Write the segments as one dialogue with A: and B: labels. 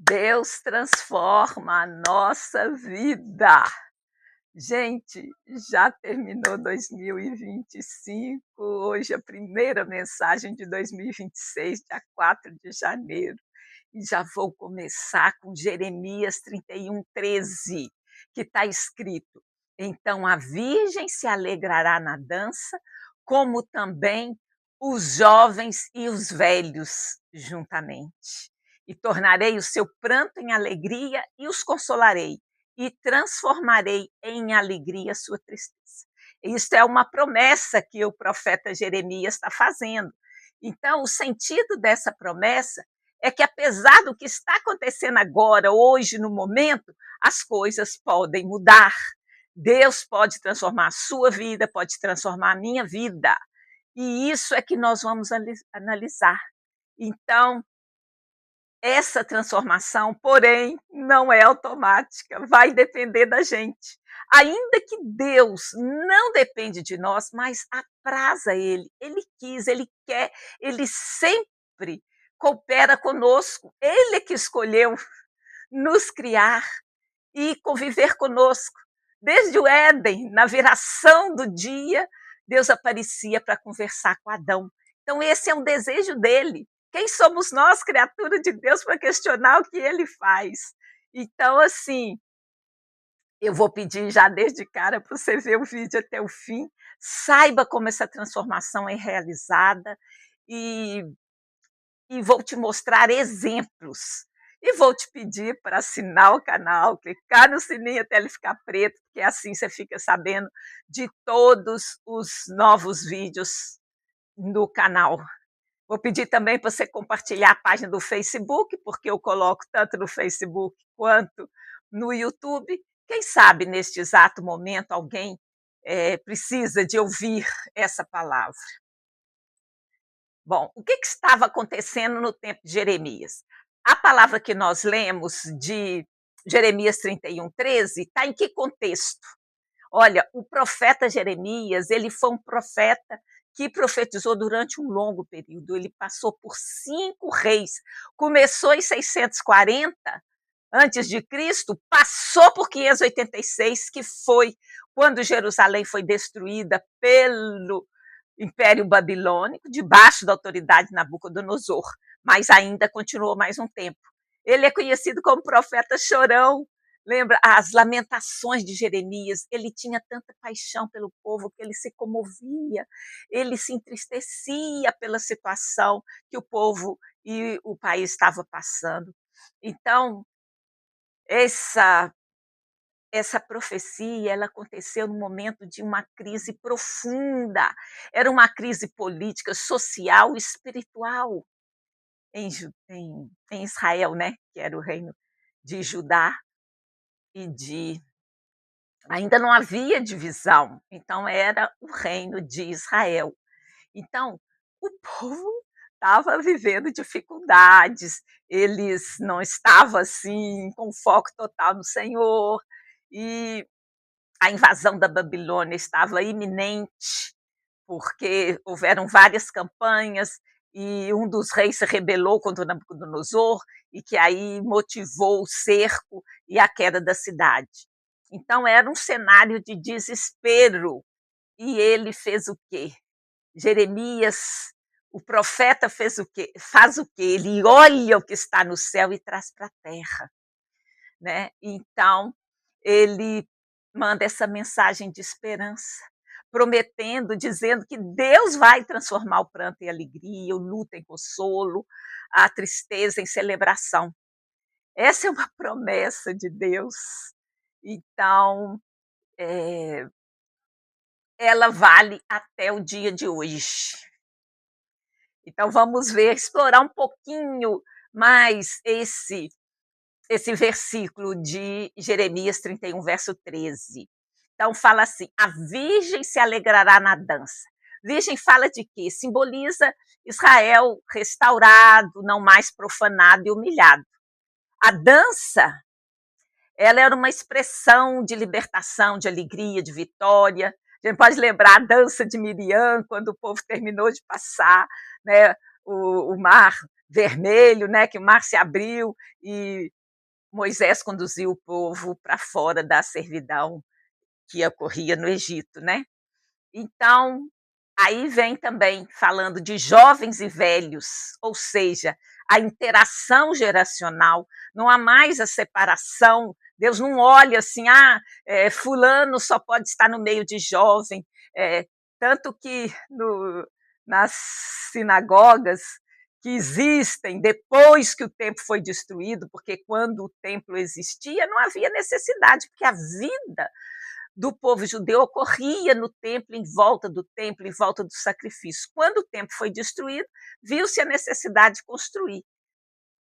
A: Deus transforma a nossa vida. Gente, já terminou 2025, hoje a primeira mensagem de 2026, dia 4 de janeiro, e já vou começar com Jeremias 31:13, que está escrito: então a virgem se alegrará na dança, como também os jovens e os velhos juntamente. E tornarei o seu pranto em alegria e os consolarei, e transformarei em alegria a sua tristeza. Isso é uma promessa que o profeta Jeremias está fazendo. Então, o sentido dessa promessa é que, apesar do que está acontecendo agora, hoje, no momento, as coisas podem mudar. Deus pode transformar a sua vida, pode transformar a minha vida. E isso é que nós vamos analisar. Então, essa transformação, porém, não é automática, vai depender da gente. Ainda que Deus não depende de nós, mas apraz a Ele quis, Ele quer, Ele sempre coopera conosco. Ele é que escolheu nos criar e conviver conosco. Desde o Éden, na viração do dia, Deus aparecia para conversar com Adão. Então, esse é um desejo dele. Quem somos nós, criatura de Deus, para questionar o que ele faz? Então, assim, eu vou pedir já desde cara para você ver o vídeo até o fim. Saiba como essa transformação é realizada e, e vou te mostrar exemplos. E vou te pedir para assinar o canal, clicar no sininho até ele ficar preto, porque assim você fica sabendo de todos os novos vídeos no canal. Vou pedir também para você compartilhar a página do Facebook, porque eu coloco tanto no Facebook quanto no YouTube. Quem sabe, neste exato momento, alguém precisa de ouvir essa palavra. Bom, o que estava acontecendo no tempo de Jeremias? A palavra que nós lemos de Jeremias 31:13 está em que contexto? Olha, o profeta Jeremias, ele foi um profeta que profetizou durante um longo período. Ele passou por 5 reis. Começou em 640 antes de Cristo, passou por 586, que foi quando Jerusalém foi destruída pelo Império Babilônico, debaixo da autoridade de Nabucodonosor, mas ainda continuou mais um tempo. Ele é conhecido como profeta chorão. Lembra as lamentações de Jeremias? Ele tinha tanta paixão pelo povo que ele se comovia, ele se entristecia pela situação que o povo e o país estava passando. Então, essa profecia, ela aconteceu no momento de uma crise profunda. Era uma crise política, social e espiritual em Israel, né? Que era o reino de Judá e de... Ainda não havia divisão, então era o reino de Israel. Então, o povo estava vivendo dificuldades, eles não estavam assim com foco total no Senhor, e a invasão da Babilônia estava iminente, porque houveram várias campanhas e um dos reis se rebelou contra Nabucodonosor e que aí motivou o cerco e a queda da cidade. Então era um cenário de desespero e ele fez o quê? Jeremias, o profeta, fez o quê? Faz o quê? Ele olha o que está no céu e traz para a terra, né? Então ele manda essa mensagem de esperança, prometendo, dizendo que Deus vai transformar o pranto em alegria, o luto em consolo, a tristeza em celebração. Essa é uma promessa de Deus. Então, ela vale até o dia de hoje. Então, vamos ver, explorar um pouquinho mais esse versículo de Jeremias 31, verso 13. Então, fala assim: a virgem se alegrará na dança. Virgem fala de quê? Simboliza Israel restaurado, não mais profanado e humilhado. A dança, ela era uma expressão de libertação, de alegria, de vitória. A gente pode lembrar a dança de Miriam, quando o povo terminou de passar, né, o mar vermelho, né, que o mar se abriu e Moisés conduziu o povo para fora da servidão que ocorria no Egito, né? Então, aí vem também falando de jovens e velhos, ou seja, a interação geracional, não há mais a separação. Deus não olha assim, fulano só pode estar no meio de jovem. Tanto que nas sinagogas que existem depois que o templo foi destruído, porque quando o templo existia não havia necessidade, porque a vida do povo judeu ocorria no templo, em volta do templo, em volta do sacrifício. Quando o templo foi destruído, viu-se a necessidade de construir,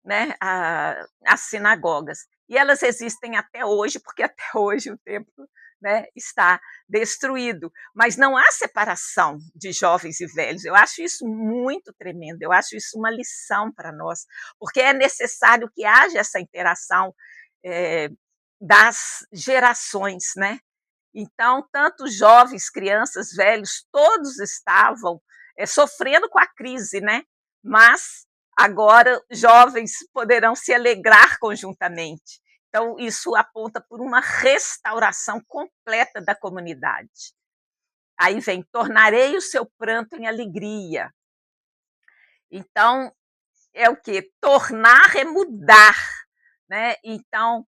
A: né, as sinagogas. E elas existem até hoje, porque até hoje o templo, né, está destruído. Mas não há separação de jovens e velhos. Eu acho isso muito tremendo, eu acho isso uma lição para nós, porque é necessário que haja essa interação das gerações, né? Então, tanto jovens, crianças, velhos, todos estavam sofrendo com a crise, né? Mas agora jovens poderão se alegrar conjuntamente. Então, isso aponta por uma restauração completa da comunidade. Aí vem, tornarei o seu pranto em alegria. Então, é o quê? Tornar é mudar, né? Então,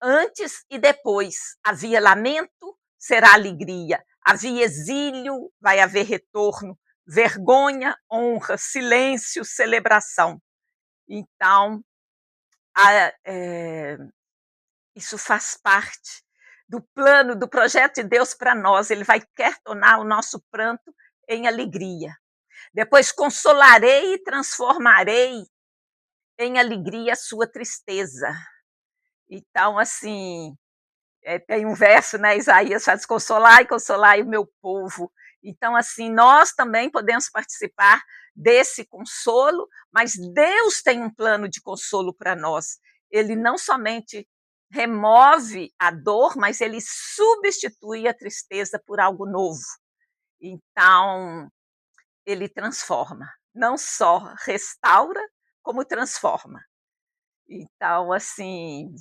A: antes e depois havia lamento, será alegria. Havia exílio, vai haver retorno. Vergonha, honra. Silêncio, celebração. Então, isso faz parte do plano, do projeto de Deus para nós. Ele quer tornar o nosso pranto em alegria. Depois, consolarei e transformarei em alegria a sua tristeza. Então, assim, tem um verso, né, Isaías faz, consolai, consolai o meu povo. Então, assim, nós também podemos participar desse consolo, mas Deus tem um plano de consolo para nós. Ele não somente remove a dor, mas ele substitui a tristeza por algo novo. Então, ele transforma, não só restaura, como transforma. Então, assim,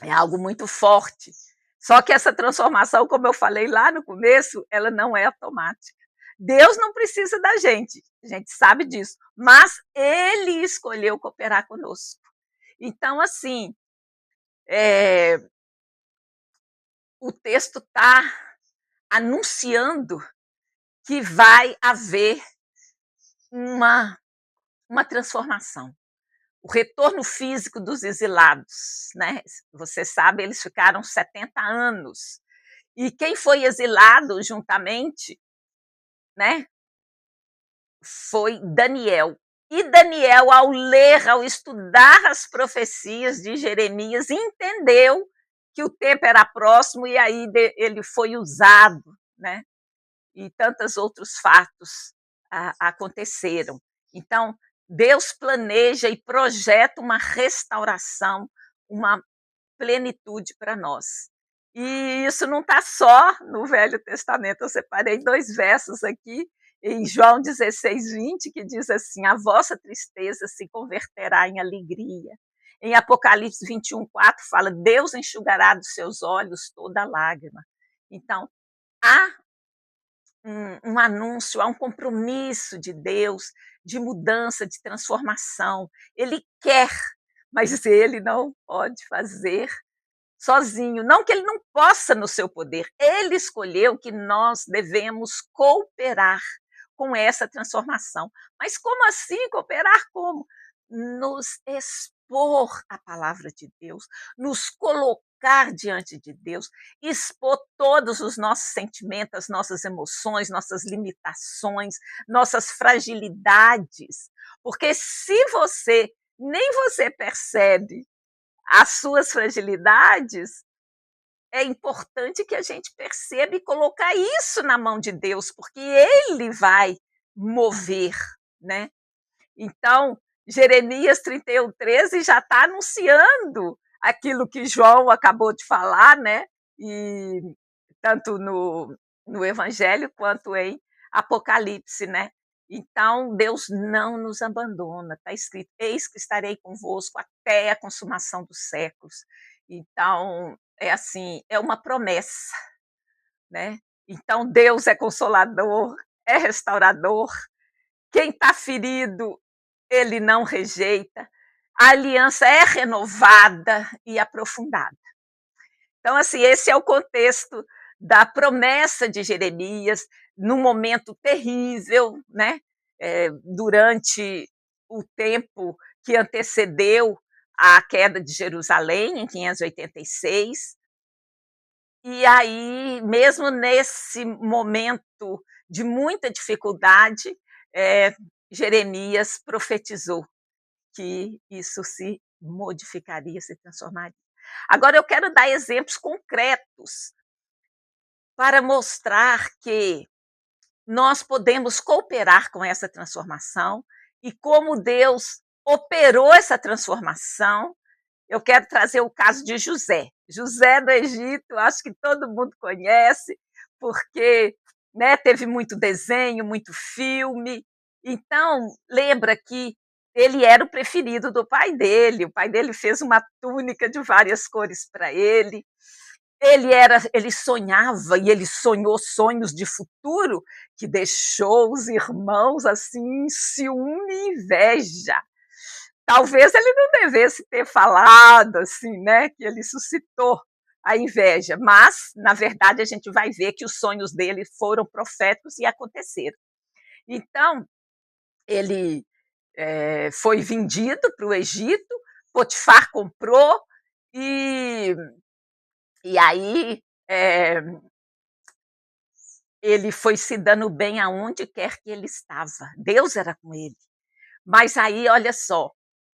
A: é algo muito forte. Só que essa transformação, como eu falei lá no começo, ela não é automática. Deus não precisa da gente, a gente sabe disso, mas Ele escolheu cooperar conosco. Então, assim, o texto está anunciando que vai haver uma transformação. O retorno físico dos exilados, né? Você sabe, eles ficaram 70 anos. E quem foi exilado juntamente, né, foi Daniel. E Daniel, ao ler, ao estudar as profecias de Jeremias, entendeu que o tempo era próximo e aí ele foi usado, né? E tantos outros fatos aconteceram. Então, Deus planeja e projeta uma restauração, uma plenitude para nós. E isso não está só no Velho Testamento, eu separei 2 versos aqui, em João 16:20, que diz assim: a vossa tristeza se converterá em alegria. Em Apocalipse 21:4 fala: Deus enxugará dos seus olhos toda lágrima. Então, há um anúncio, há um compromisso de Deus de mudança, de transformação. Ele quer, mas ele não pode fazer sozinho. Não que ele não possa no seu poder. Ele escolheu que nós devemos cooperar com essa transformação. Mas como assim cooperar? Como? Nos expor a palavra de Deus, nos colocar diante de Deus, expor todos os nossos sentimentos, as nossas emoções, nossas limitações, nossas fragilidades. Porque se nem você percebe as suas fragilidades, é importante que a gente perceba e colocar isso na mão de Deus, porque Ele vai mover, né? Então, Jeremias 31:13 já está anunciando aquilo que João acabou de falar, né? E tanto no Evangelho quanto em Apocalipse, né? Então, Deus não nos abandona, está escrito: "Eis que estarei convosco até a consumação dos séculos". Então, é assim, é uma promessa, né. Então Deus é consolador, é restaurador, quem está ferido, Ele não rejeita, a aliança é renovada e aprofundada. Então, assim, esse é o contexto da promessa de Jeremias, num momento terrível, né, durante o tempo que antecedeu a queda de Jerusalém, em 586. E aí, mesmo nesse momento de muita dificuldade, Jeremias profetizou que isso se modificaria, se transformaria. Agora eu quero dar exemplos concretos para mostrar que nós podemos cooperar com essa transformação e como Deus operou essa transformação. Eu quero trazer o caso de José. José do Egito, acho que todo mundo conhece, porque, né, teve muito desenho, muito filme. Então, lembra que ele era o preferido do pai dele. O pai dele fez uma túnica de várias cores para ele. Ele sonhava e ele sonhou sonhos de futuro que deixou os irmãos assim em ciúme e inveja. Talvez ele não devesse ter falado assim, né, que ele suscitou a inveja, mas na verdade a gente vai ver que os sonhos dele foram proféticos e aconteceram. Então, ele foi vendido para o Egito, Potifar comprou e, e aí ele foi se dando bem aonde quer que ele estava. Deus era com ele. Mas aí, olha só,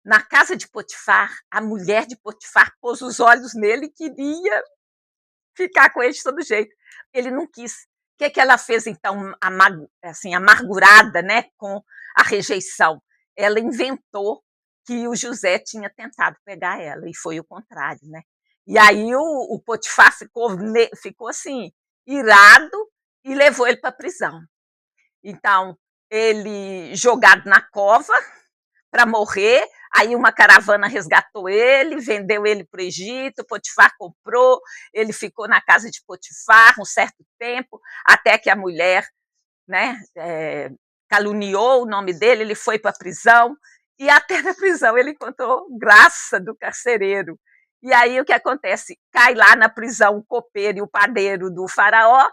A: na casa de Potifar, a mulher de Potifar pôs os olhos nele e queria ficar com ele de todo jeito. Ele não quis. O que, que ela fez, então, assim, amargurada, né, com a rejeição? Ela inventou que o José tinha tentado pegar ela, e foi o contrário, né? E aí o Potifar ficou assim, irado, e levou ele para a prisão. Então, ele jogado na cova, para morrer. Aí uma caravana resgatou ele, vendeu ele para o Egito, Potifar comprou, ele ficou na casa de Potifar um certo tempo, até que a mulher, né, caluniou o nome dele, ele foi para a prisão, e até na prisão ele encontrou graça do carcereiro. E aí o que acontece? Cai lá na prisão o copeiro e o padeiro do faraó,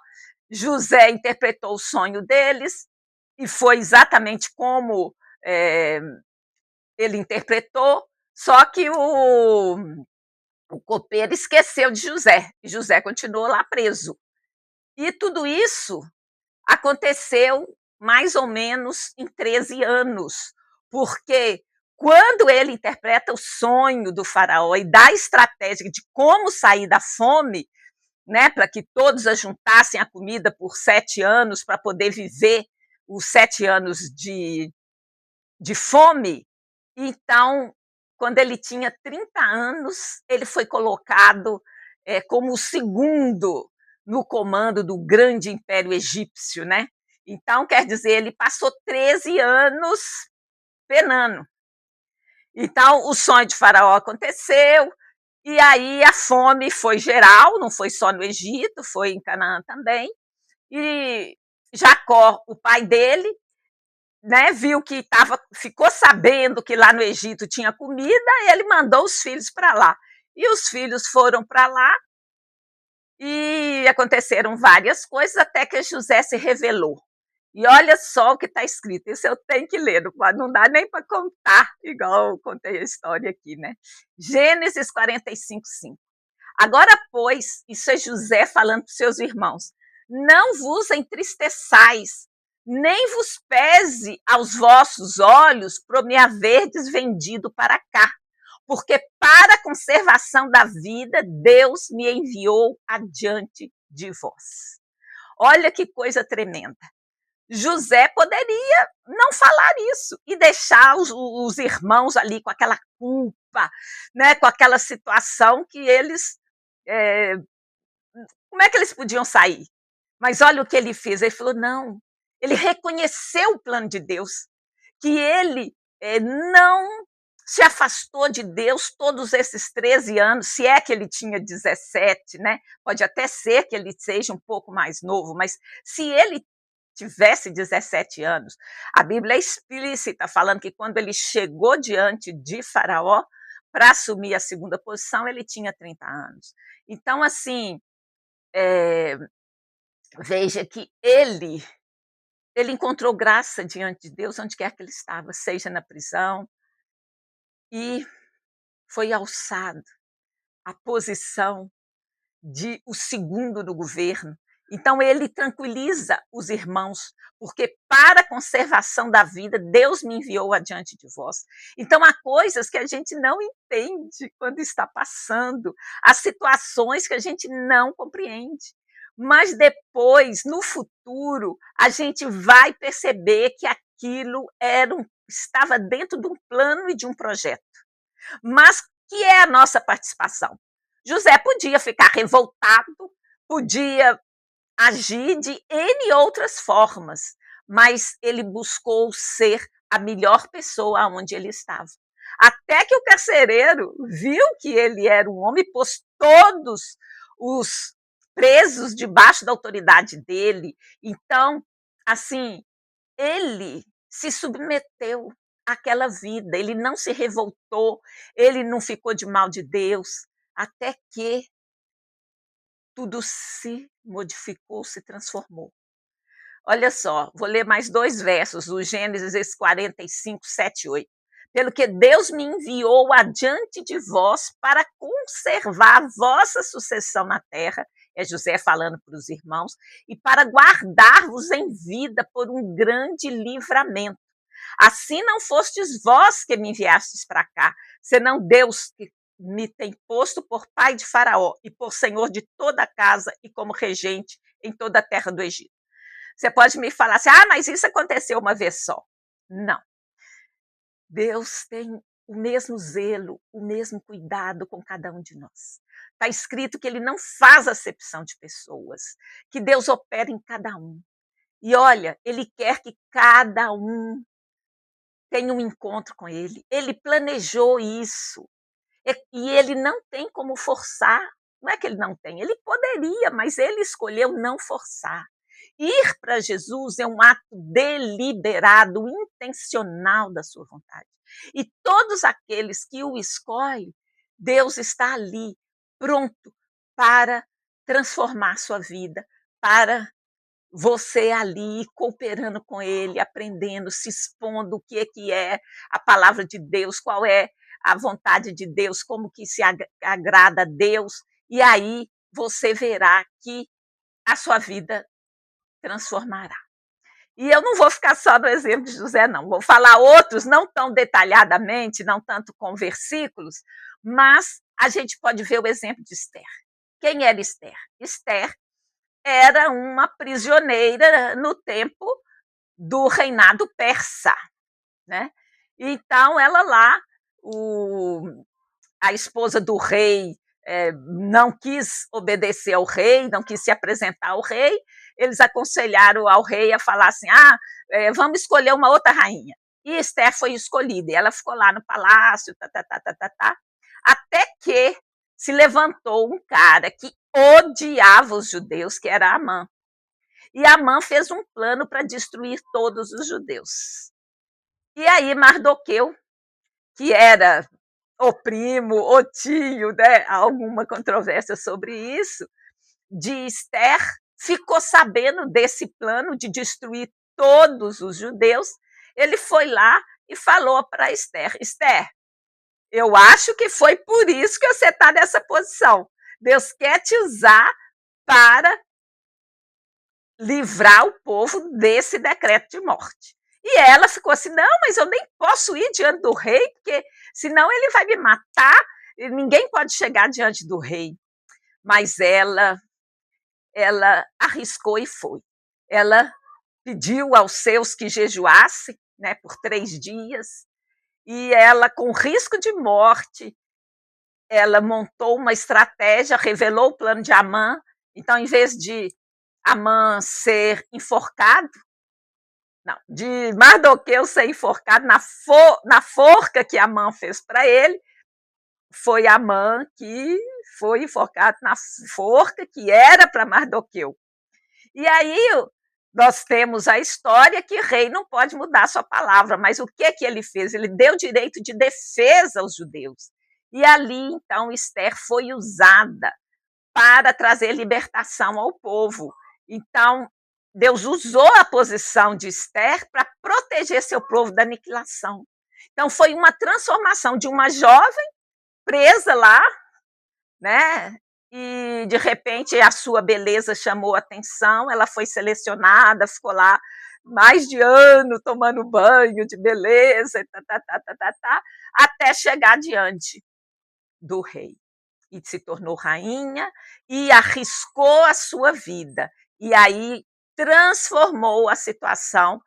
A: José interpretou o sonho deles, e foi exatamente como ele interpretou, só que o copeiro esqueceu de José, e José continuou lá preso. E tudo isso aconteceu mais ou menos em 13 anos, porque quando ele interpreta o sonho do faraó e dá a estratégia de como sair da fome, né, para que todos ajuntassem a comida por 7 anos para poder viver os 7 anos de fome, então, quando ele tinha 30 anos, ele foi colocado como o segundo no comando do grande império egípcio, né? Então, quer dizer, ele passou 13 anos penando. Então, o sonho de Faraó aconteceu, e aí a fome foi geral, não foi só no Egito, foi em Canaã também. E Jacó, o pai dele, né, viu que ficou sabendo que lá no Egito tinha comida, e ele mandou os filhos para lá. E os filhos foram para lá, e aconteceram várias coisas, até que José se revelou. E olha só o que está escrito, isso eu tenho que ler, não dá nem para contar, igual eu contei a história aqui, né? Gênesis 45:5. Agora, pois, isso é José falando para os seus irmãos, não vos entristeçais, nem vos pese aos vossos olhos por me haverdes vendido para cá, porque para a conservação da vida, Deus me enviou adiante de vós. Olha que coisa tremenda. José poderia não falar isso e deixar os irmãos ali com aquela culpa, né, com aquela situação que eles como é que eles podiam sair? Mas olha o que ele fez, ele falou: não, Ele reconheceu o plano de Deus, que ele não se afastou de Deus todos esses 13 anos, se é que ele tinha 17, né? Pode até ser que ele seja um pouco mais novo, mas se ele tivesse 17 anos, a Bíblia é explícita, falando que quando ele chegou diante de Faraó para assumir a segunda posição, ele tinha 30 anos. Então, assim, veja que ele encontrou graça diante de Deus onde quer que ele estava, seja na prisão, e foi alçado à posição de o segundo do governo. Então ele tranquiliza os irmãos, porque para a conservação da vida, Deus me enviou adiante de vós. Então há coisas que a gente não entende quando está passando, há situações que a gente não compreende. Mas depois, no futuro, a gente vai perceber que aquilo estava dentro de um plano e de um projeto. Mas que é a nossa participação? José podia ficar revoltado, podia agir de N outras formas, mas ele buscou ser a melhor pessoa onde ele estava. Até que o carcereiro viu que ele era um homem e pôs todos os presos debaixo da autoridade dele. Então, assim, ele se submeteu àquela vida, ele não se revoltou, ele não ficou de mal de Deus, até que tudo se modificou, se transformou. Olha só, vou ler mais 2 versos, o Gênesis 45, 7 e 8. Pelo que Deus me enviou adiante de vós para conservar a vossa sucessão na terra, é José falando para os irmãos, e para guardar-vos em vida por um grande livramento. Assim não fostes vós que me enviastes para cá, senão Deus que me tem posto por pai de Faraó e por senhor de toda a casa e como regente em toda a terra do Egito. Você pode me falar assim, mas isso aconteceu uma vez só. Não. Deus tem o mesmo zelo, o mesmo cuidado com cada um de nós. Está escrito que ele não faz acepção de pessoas, que Deus opera em cada um. E olha, ele quer que cada um tenha um encontro com ele. Ele planejou isso. E ele não tem como forçar. Não é que ele não tem, ele poderia, mas ele escolheu não forçar. Ir para Jesus é um ato deliberado, intencional da sua vontade. E todos aqueles que o escolhem, Deus está ali, pronto para transformar sua vida, para você ali cooperando com ele, aprendendo, se expondo o que é a palavra de Deus, qual é a vontade de Deus, como que se agrada a Deus, e aí você verá que a sua vida transformará. E eu não vou ficar só no exemplo de José, não. Vou falar outros, não tão detalhadamente, não tanto com versículos, mas a gente pode ver o exemplo de Esther. Quem era Esther? Esther era uma prisioneira no tempo do reinado persa, né? Então, ela lá, a esposa do rei não quis obedecer ao rei, não quis se apresentar ao rei, eles aconselharam ao rei a falar assim, vamos escolher uma outra rainha. E Esther foi escolhida, e ela ficou lá no palácio, até que se levantou um cara que odiava os judeus, que era Amã. E Amã fez um plano para destruir todos os judeus. E aí Mardoqueu, que era o primo, o tio, né, alguma controvérsia sobre isso, de Esther, ficou sabendo desse plano de destruir todos os judeus. Ele foi lá e falou para Esther, Esther, eu acho que foi por isso que você está nessa posição. Deus quer te usar para livrar o povo desse decreto de morte. E ela ficou assim, não, mas eu nem posso ir diante do rei, porque senão ele vai me matar, e ninguém pode chegar diante do rei. Mas ela arriscou e foi. Ela pediu aos seus que jejuassem, né, por 3 dias, e ela, com risco de morte, ela montou uma estratégia, revelou o plano de Amã. Então, em vez de Amã ser enforcado, Não, de Mardoqueu ser enforcado na forca que Amã fez para ele, foi Amã que foi enforcado na forca que era para Mardoqueu. E aí nós temos a história que rei não pode mudar sua palavra, mas o que ele fez? Ele deu direito de defesa aos judeus. E ali, então, Esther foi usada para trazer libertação ao povo. Então, Deus usou a posição de Esther para proteger seu povo da aniquilação. Então, foi uma transformação de uma jovem presa lá, né? E de repente a sua beleza chamou a atenção, ela foi selecionada, ficou lá mais de ano tomando banho de beleza, até chegar diante do rei. E se tornou rainha e arriscou a sua vida. E aí transformou a situação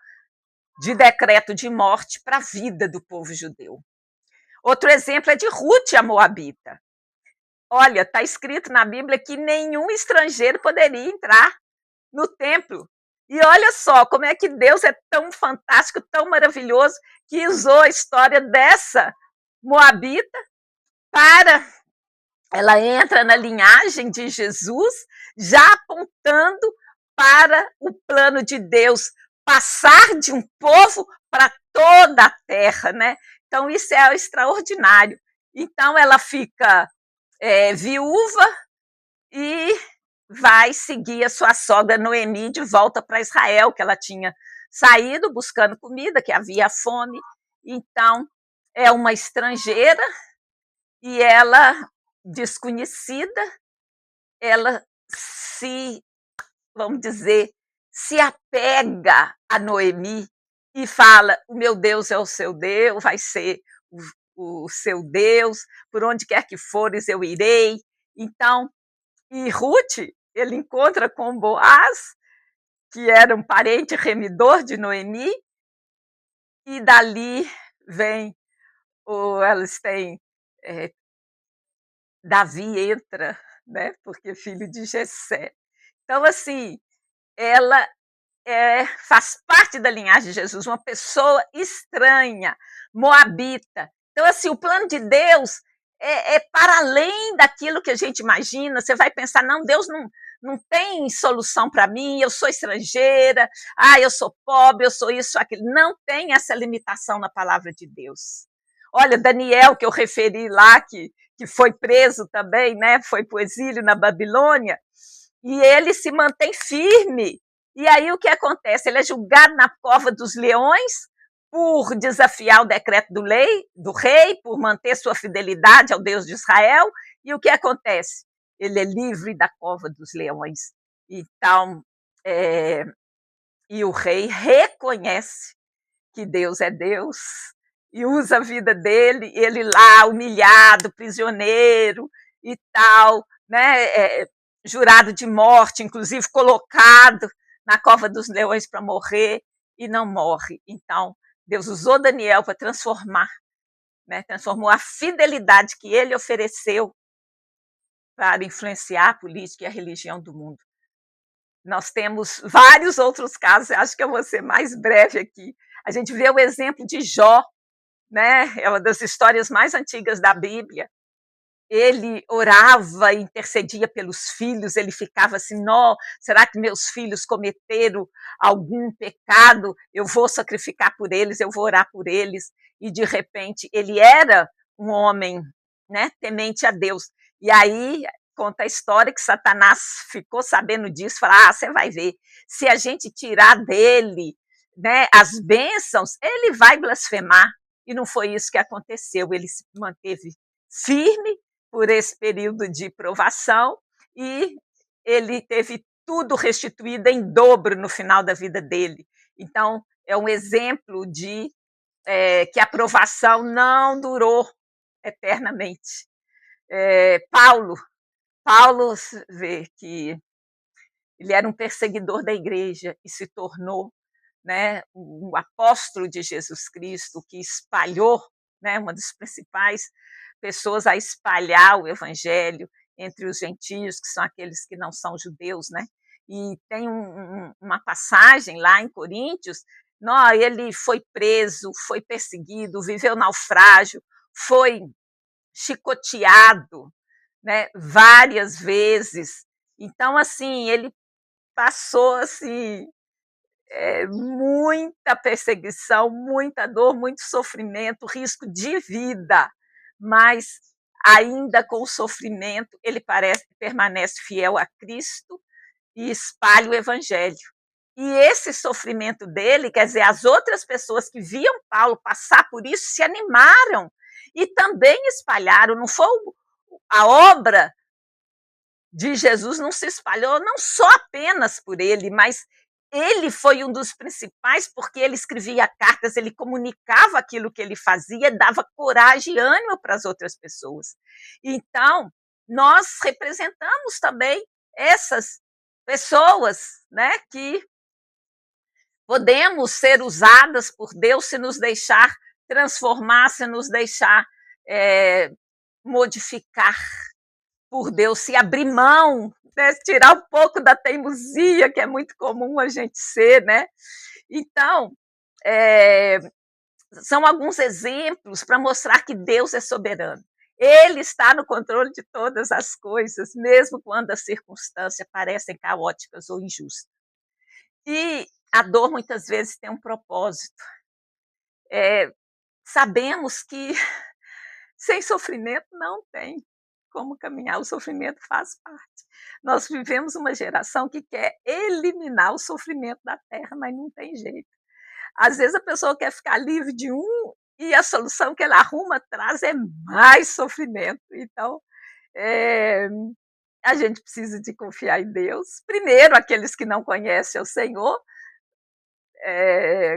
A: de decreto de morte para a vida do povo judeu. Outro exemplo é de Ruth, a Moabita. Olha, está escrito na Bíblia que nenhum estrangeiro poderia entrar no templo. E olha só como é que Deus é tão fantástico, tão maravilhoso, que usou a história dessa Moabita para. Ela entra na linhagem de Jesus, já apontando para o plano de Deus passar de um povo para toda a terra, né? Então, isso é extraordinário. Então, ela fica viúva e vai seguir a sua sogra Noemi de volta para Israel, que ela tinha saído buscando comida, que havia fome. Então, é uma estrangeira e ela, desconhecida, ela se, vamos dizer, se apega a Noemi e fala: o meu Deus é o seu Deus, vai ser o seu Deus, por onde quer que fores eu irei. Então, e Ruth, ele encontra com Boaz, que era um parente remidor de Noemi, e dali vem, elas têm, Davi entra, né, porque é filho de Jessé. Então, assim, ela faz parte da linhagem de Jesus, uma pessoa estranha, moabita. Então, assim, o plano de Deus é para além daquilo que a gente imagina. Você vai pensar, não, Deus não tem solução para mim, eu sou estrangeira, eu sou pobre, eu sou isso, aquilo. Não tem essa limitação na palavra de Deus. Olha, Daniel, que eu referi lá, que foi preso também, né? Foi para o exílio na Babilônia, e ele se mantém firme. E aí o que acontece? Ele é julgado na cova dos leões por desafiar o decreto do rei, por manter sua fidelidade ao Deus de Israel. E o que acontece? Ele é livre da cova dos leões. Então, e o rei reconhece que Deus é Deus e usa a vida dele, ele lá humilhado, prisioneiro e tal, né? Jurado de morte, inclusive colocado na cova dos leões para morrer, e não morre. Então, Deus usou Daniel para transformar, né? Transformou a fidelidade que ele ofereceu para influenciar a política e a religião do mundo. Nós temos vários outros casos, acho que eu vou ser mais breve aqui. A gente vê o exemplo de Jó, né? É uma das histórias mais antigas da Bíblia. Ele orava, intercedia pelos filhos, ele ficava assim: não, será que meus filhos cometeram algum pecado? Eu vou sacrificar por eles, eu vou orar por eles. E de repente ele era um homem, né, temente a Deus. E aí conta a história que Satanás ficou sabendo disso, falou: você vai ver, se a gente tirar dele, né, as bênçãos, ele vai blasfemar. E não foi isso que aconteceu, ele se manteve firme por esse período de provação e ele teve tudo restituído em dobro no final da vida dele. Então, é um exemplo de que a provação não durou eternamente. Paulo vê que ele era um perseguidor da igreja e se tornou, né, um apóstolo de Jesus Cristo, que espalhou, né, uma das principais pessoas a espalhar o evangelho entre os gentios, que são aqueles que não são judeus, né? E tem uma passagem lá em Coríntios Não, ele foi preso, foi perseguido, viveu naufrágio, foi chicoteado, né, várias vezes. Então, assim, ele passou assim, muita perseguição, muita dor, muito sofrimento, risco de vida, mas ainda com o sofrimento, ele permanece fiel a Cristo e espalha o evangelho. E esse sofrimento dele, quer dizer, as outras pessoas que viam Paulo passar por isso se animaram e também espalharam. Não foi a obra de Jesus não se espalhou não só apenas por ele, mas ele foi um dos principais, porque ele escrevia cartas, ele comunicava aquilo que ele fazia, dava coragem e ânimo para as outras pessoas. Então, nós representamos também essas pessoas, né, que podemos ser usadas por Deus se nos deixar transformar, se nos deixar modificar por Deus, se abrir mão, né, tirar um pouco da teimosia, que é muito comum a gente ser, né? Então, são alguns exemplos para mostrar que Deus é soberano. Ele está no controle de todas as coisas, mesmo quando as circunstâncias parecem caóticas ou injustas. E a dor muitas vezes tem um propósito. Sabemos que sem sofrimento não tem como caminhar, o sofrimento faz parte. Nós vivemos uma geração que quer eliminar o sofrimento da terra, mas não tem jeito. Às vezes a pessoa quer ficar livre de um e a solução que ela arruma traz é mais sofrimento. Então, a gente precisa de confiar em Deus. Primeiro, aqueles que não conhecem o Senhor,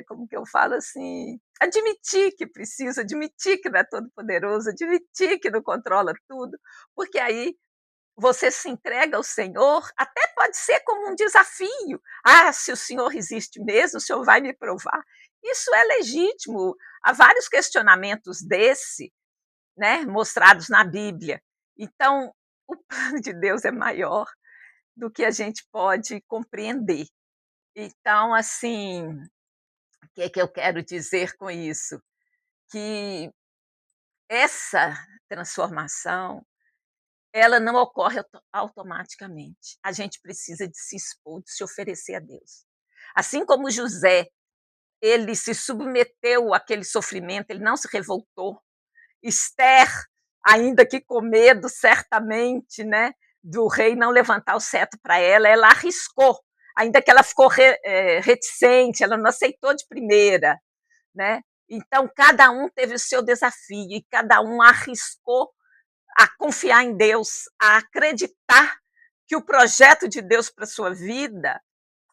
A: como que eu falo assim, admitir que precisa, admitir que não é todo poderoso, admitir que não controla tudo, porque aí você se entrega ao Senhor, até pode ser como um desafio. Ah, se o Senhor existe mesmo, o Senhor vai me provar. Isso é legítimo. Há vários questionamentos desse, né, mostrados na Bíblia. Então, o plano de Deus é maior do que a gente pode compreender. Então, assim, o que é que eu quero dizer com isso? Que essa transformação, ela não ocorre automaticamente. A gente precisa de se expor, de se oferecer a Deus. Assim como José, ele se submeteu àquele sofrimento, ele não se revoltou. Esther, ainda que com medo, certamente, né, do rei não levantar o cetro para ela, ela arriscou, ainda que ela ficou reticente, ela não aceitou de primeira, né? Então, cada um teve o seu desafio e cada um arriscou a confiar em Deus, a acreditar que o projeto de Deus para a sua vida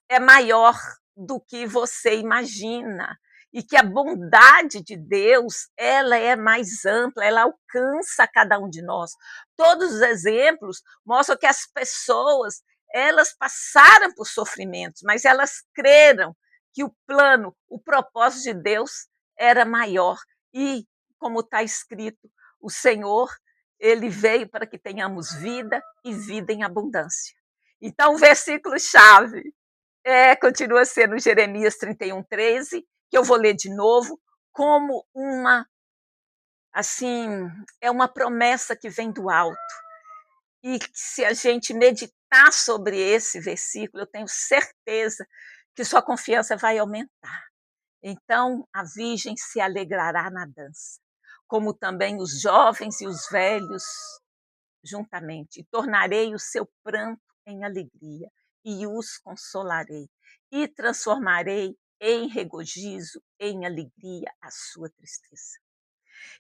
A: é maior do que você imagina e que a bondade de Deus, ela é mais ampla, ela alcança cada um de nós. Todos os exemplos mostram que as pessoas, elas passaram por sofrimentos, mas elas creram que o plano, o propósito de Deus era maior. E, como está escrito, o Senhor, ele veio para que tenhamos vida e vida em abundância. Então, o versículo-chave continua sendo Jeremias 31:13, que eu vou ler de novo, como é uma promessa que vem do alto. E se a gente meditar sobre esse versículo, eu tenho certeza que sua confiança vai aumentar. Então, a virgem se alegrará na dança, como também os jovens e os velhos juntamente. E tornarei o seu pranto em alegria e os consolarei. E transformarei em regozijo, em alegria, a sua tristeza.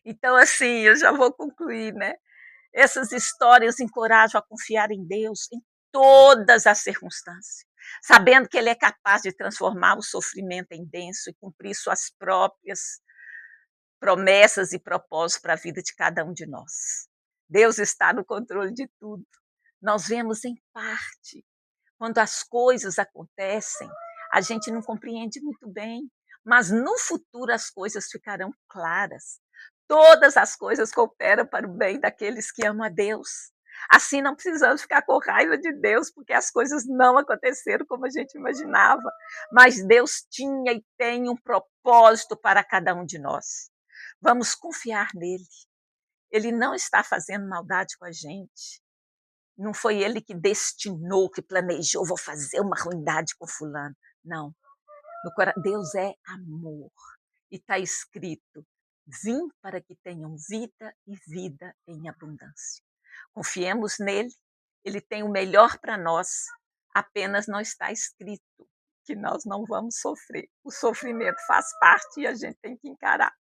A: Então, assim, eu já vou concluir, né? Essas histórias encorajam a confiar em Deus em todas as circunstâncias, sabendo que Ele é capaz de transformar o sofrimento em bênção e cumprir suas próprias promessas e propósitos para a vida de cada um de nós. Deus está no controle de tudo. Nós vemos em parte. Quando as coisas acontecem, a gente não compreende muito bem, mas no futuro as coisas ficarão claras. Todas as coisas cooperam para o bem daqueles que amam a Deus. Assim não precisamos ficar com raiva de Deus, porque as coisas não aconteceram como a gente imaginava. Mas Deus tinha e tem um propósito para cada um de nós. Vamos confiar nele. Ele não está fazendo maldade com a gente. Não foi ele que destinou, que planejou, vou fazer uma ruindade com fulano. Não. Deus é amor. E está escrito: vim para que tenham vida e vida em abundância. Confiemos nele, ele tem o melhor para nós, apenas não está escrito que nós não vamos sofrer. O sofrimento faz parte e a gente tem que encarar.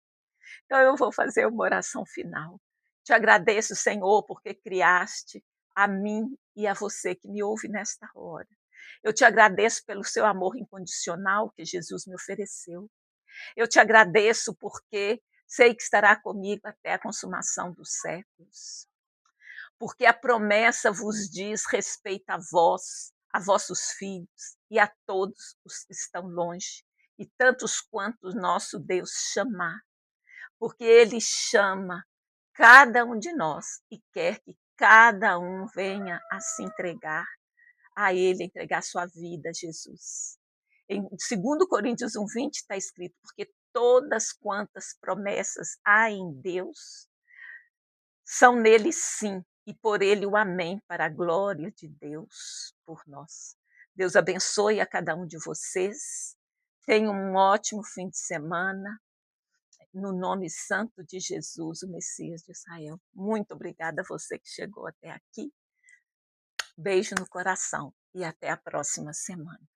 A: Então eu vou fazer uma oração final. Te agradeço, Senhor, porque criaste a mim e a você que me ouve nesta hora. Eu te agradeço pelo seu amor incondicional que Jesus me ofereceu. Eu te agradeço porque sei que estará comigo até a consumação dos séculos. Porque a promessa vos diz respeito a vós, a vossos filhos e a todos os que estão longe, e tantos quanto nosso Deus chamar, porque ele chama cada um de nós e quer que cada um venha a se entregar a ele, entregar sua vida a Jesus. Em 2 Coríntios 1:20 está escrito: porque todas quantas promessas há em Deus são nele sim, e por ele o amém, para a glória de Deus por nós. Deus abençoe a cada um de vocês. Tenham um ótimo fim de semana. No nome santo de Jesus, o Messias de Israel. Muito obrigada a você que chegou até aqui. Beijo no coração e até a próxima semana.